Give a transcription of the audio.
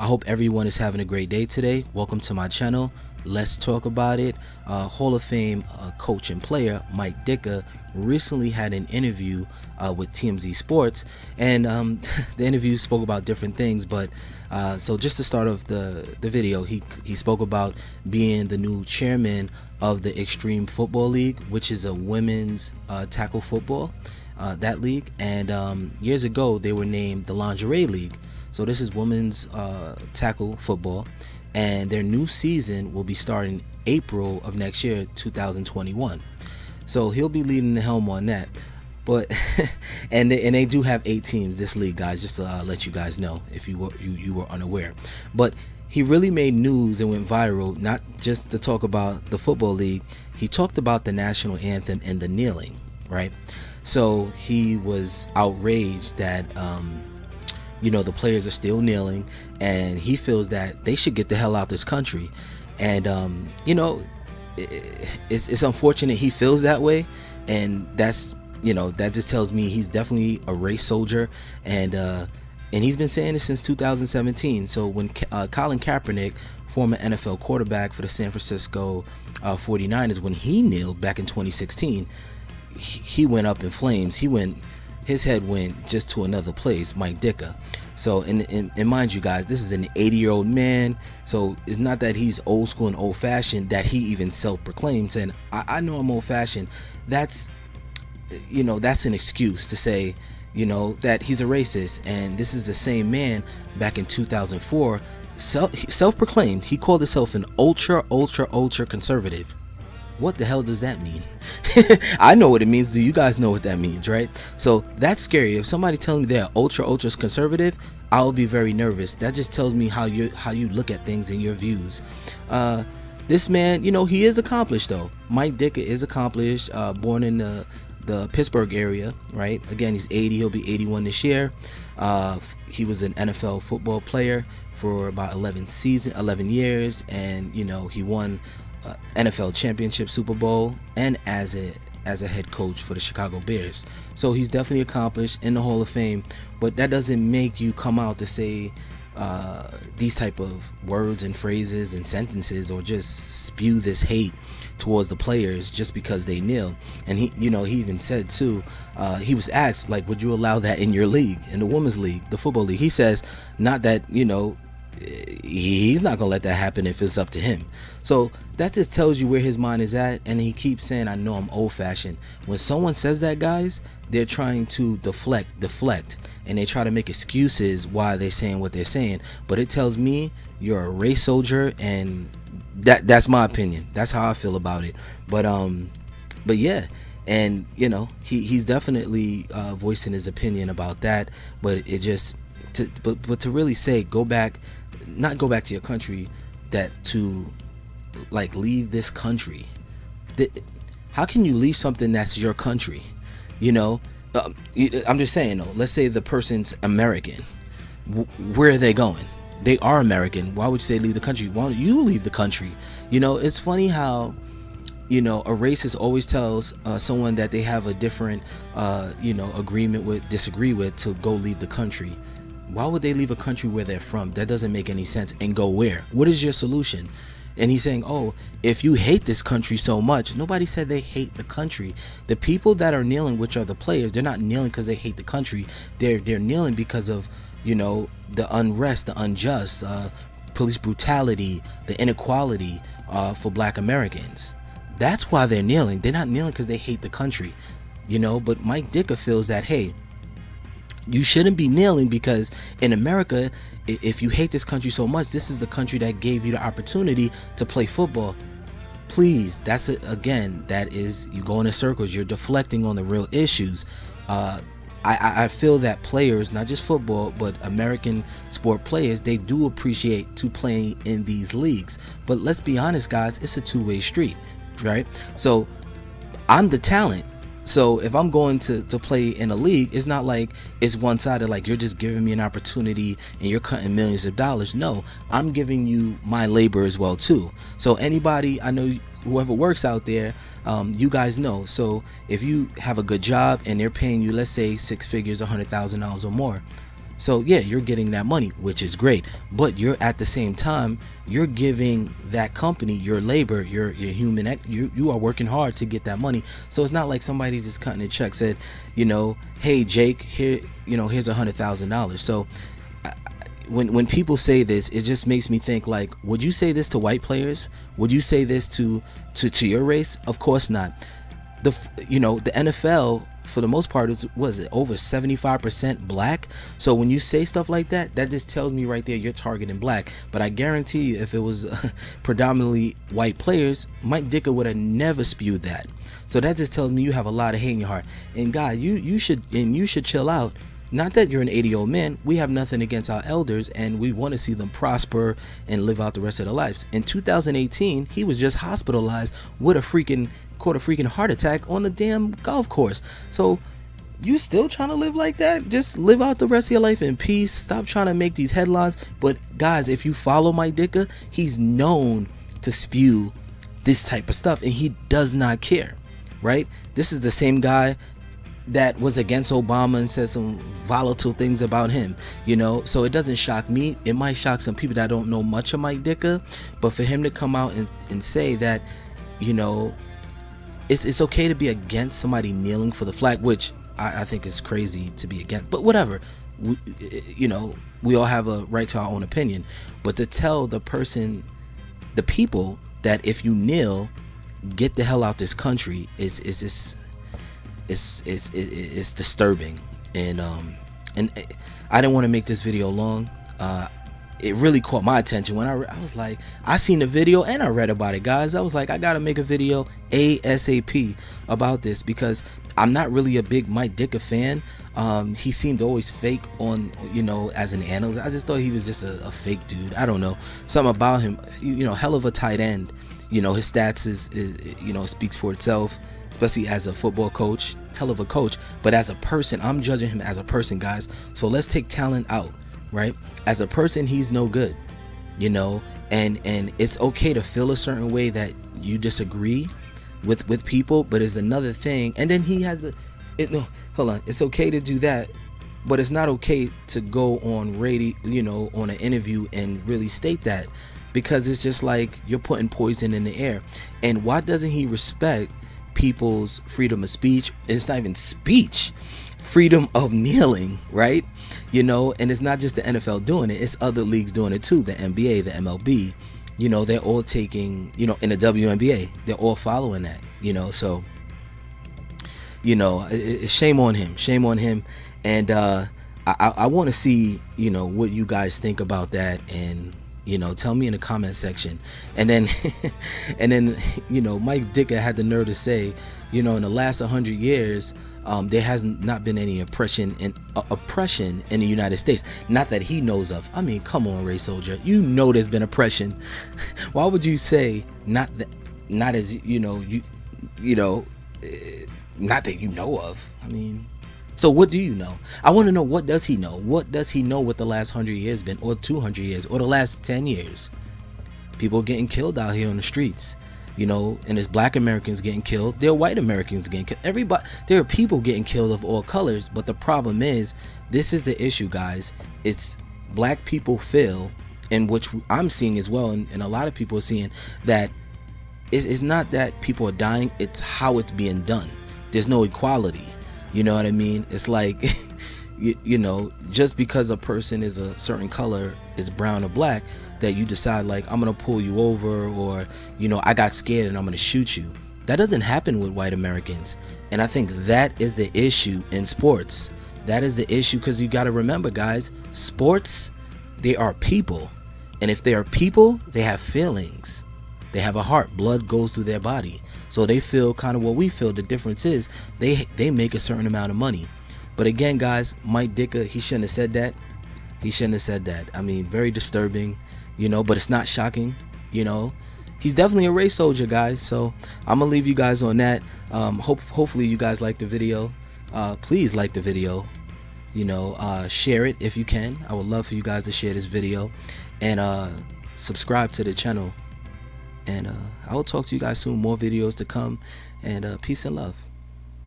I hope everyone is having a great day today. Welcome to my channel. Let's talk about it. Hall of Fame coach and player Mike Ditka recently had an interview with TMZ Sports, and the interview spoke about different things. But so just to start off the video, he spoke about being the new chairman of the Extreme Football League, which is a women's tackle football that league. And years ago they were named the Lingerie League. So this is women's tackle football, and their new season will be starting April of next year, 2021. So he'll be leading the helm on that. But and they do have 8 teams, this league, guys, just to let you guys know if you were unaware. But he really made news and went viral, not just to talk about the football league. He talked about the national anthem and the kneeling, right? So he was outraged that the players are still kneeling, and he feels that they should get the hell out this country. And it's unfortunate he feels that way, and that's that just tells me he's definitely a race soldier, and he's been saying this since 2017. So when Colin Kaepernick, former NFL quarterback for the San Francisco 49ers, when he kneeled back in 2016, he went up in flames. His head went just to another place, Mike Ditka. So, and mind you guys, this is an 80-year-old man. So it's not that he's old school and old fashioned, that he even self-proclaims. And I know I'm old fashioned. That's an excuse to say, that he's a racist. And this is the same man back in 2004, self-proclaimed. He called himself an ultra conservative. What the hell does that mean? I know what it means. Do you guys know what that means, right? So that's scary. If somebody tells me they're ultra conservative, I'll be very nervous. That just tells me how you look at things and your views. This man, he is accomplished though. Mike Ditka is accomplished. Born in the Pittsburgh area, right? Again, he's 80. He'll be 81 this year. He was an NFL football player for about 11 years, and he won NFL championship, Super Bowl, and as a head coach for the Chicago Bears. So he's definitely accomplished in the Hall of Fame, but that doesn't make you come out to say these type of words and phrases and sentences, or just spew this hate towards the players just because they kneel. And he even said too, he was asked, like, would you allow that in your league, in the women's league, the football league? He says, not that, he's not gonna let that happen if it's up to him. So that just tells you where his mind is at. And he keeps saying, I know I'm old-fashioned. When someone says that, guys, they're trying to deflect, and they try to make excuses why they're saying what they're saying. But it tells me you're a race soldier, and that's my opinion. That's how I feel about it. But yeah, and he's definitely voicing his opinion about that. But it just but to really say not go back to your country, that to like leave this country, how can you leave something that's your country? I'm just saying though, let's say the person's American. Where are they going? They are American. Why would you say leave the country? Why don't you leave the country? It's funny how a racist always tells someone that they have a different disagree with, to go leave the country. Why would they leave a country where they're from? That doesn't make any sense. And go where? What is your solution? And he's saying, oh, if you hate this country so much. Nobody said they hate the country. The people that are kneeling, which are the players, they're not kneeling because they hate the country. They're kneeling because of the unrest, the unjust, police brutality, the inequality for Black Americans. That's why they're kneeling. They're not kneeling because they hate the country. But Mike Ditka feels that, hey, you shouldn't be kneeling because in America, if you hate this country so much, this is the country that gave you the opportunity to play football. Please, that's it again. That is, you go in circles. You're deflecting on the real issues. I feel that players, not just football, but American sport players, they do appreciate to play in these leagues. But let's be honest, guys, it's a two-way street, right? So I'm the talent. So if I'm going to play in a league, it's not like it's one-sided, like you're just giving me an opportunity and you're cutting millions of dollars. No, I'm giving you my labor as well too. So anybody, I know whoever works out there, you guys know. So if you have a good job and they're paying you, let's say 6 figures, $100,000 or more, So yeah, you're getting that money, which is great, but you're at the same time you're giving that company your labor, your human, you are working hard to get that money. So it's not like somebody's just cutting a check, said, hey Jake, here, here's $100,000. So when people say this, it just makes me think, like, would you say this to white players? Would you say this to your race? Of course not. The NFL, for the most part, was it over 75% black? So when you say stuff like that, that just tells me right there you're targeting black. But I guarantee you, if it was predominantly white players, Mike Ditka would have never spewed that. So that just tells me you have a lot of hate in your heart. And God, you should chill out. Not that you're an 80-year-old man. We have nothing against our elders, and we want to see them prosper and live out the rest of their lives. In 2018, he was just hospitalized with caught a freaking heart attack on the damn golf course. So you still trying to live like that? Just live out the rest of your life in peace. Stop trying to make these headlines. But guys, if you follow Mike Ditka, he's known to spew this type of stuff, and he does not care, right? This is the same guy that was against Obama and said some volatile things about him, so it doesn't shock me. It might shock some people that don't know much of Mike Ditka, but for him to come out and say that, it's okay to be against somebody kneeling for the flag, which I think is crazy to be against, but whatever. We all have a right to our own opinion, but to tell the people that if you kneel, get the hell out this country is just, it's disturbing. And I didn't want to make this video long. It really caught my attention when I was like, I seen the video and I read about it, guys. I was like, I gotta make a video ASAP about this, because I'm not really a big Mike Ditka fan. He seemed always fake on, as an analyst. I just thought he was just a fake dude. I don't know, something about him, hell of a tight end. His stats is speaks for itself, especially as a football coach. Hell of a coach. But as a person, I'm judging him as a person, guys. So let's take talent out, right? As a person, he's no good, and it's okay to feel a certain way that you disagree with people, but it's another thing. And then he has it's okay to do that, but it's not okay to go on radio, on an interview and really state that, because it's just like you're putting poison in the air. And why doesn't he respect people's freedom of speech? It's not even speech, freedom of kneeling, right? And it's not just the NFL doing it, it's other leagues doing it too. The NBA, the MLB, they're all taking, in the WNBA, they're all following that, so shame on him. And I want to see what you guys think about that, and tell me in the comment section. And then Mike Ditka had the nerve to say, in the last 100 years, there has not been any oppression in the United States, not that he knows of. I mean, come on, Ray Soldier, there's been oppression. Why would you say not as not that you know of? I mean, so what do you know? I want to know, what does he know? What does he know what the last 100 years been, or 200 years, or the last 10 years? People getting killed out here on the streets, and there's black Americans getting killed. There are white Americans getting killed. There are people getting killed of all colors. But the problem is, this is the issue, guys. It's black people feel, and which I'm seeing as well, and a lot of people are seeing, that it's not that people are dying, it's how it's being done. There's no equality. You know what I mean? It's like, just because a person is a certain color, is brown or black, that you decide, like, I'm gonna pull you over, or I got scared and I'm gonna shoot you. That doesn't happen with white Americans. And I think that is the issue in sports. That is the issue, because you got to remember, guys, sports, they are people, and if they are people, they have feelings. They have a heart. Blood goes through their body, so they feel kind of what we feel. The difference is they make a certain amount of money. But again, guys, Mike Ditka, he shouldn't have said that. I mean, very disturbing, but it's not shocking. He's definitely a race soldier, guys. So I'm gonna leave you guys on that. Hopefully you guys like the video. Please like the video. Share it if you can. I would love for you guys to share this video, and subscribe to the channel. And I will talk to you guys soon. More videos to come, and peace and love.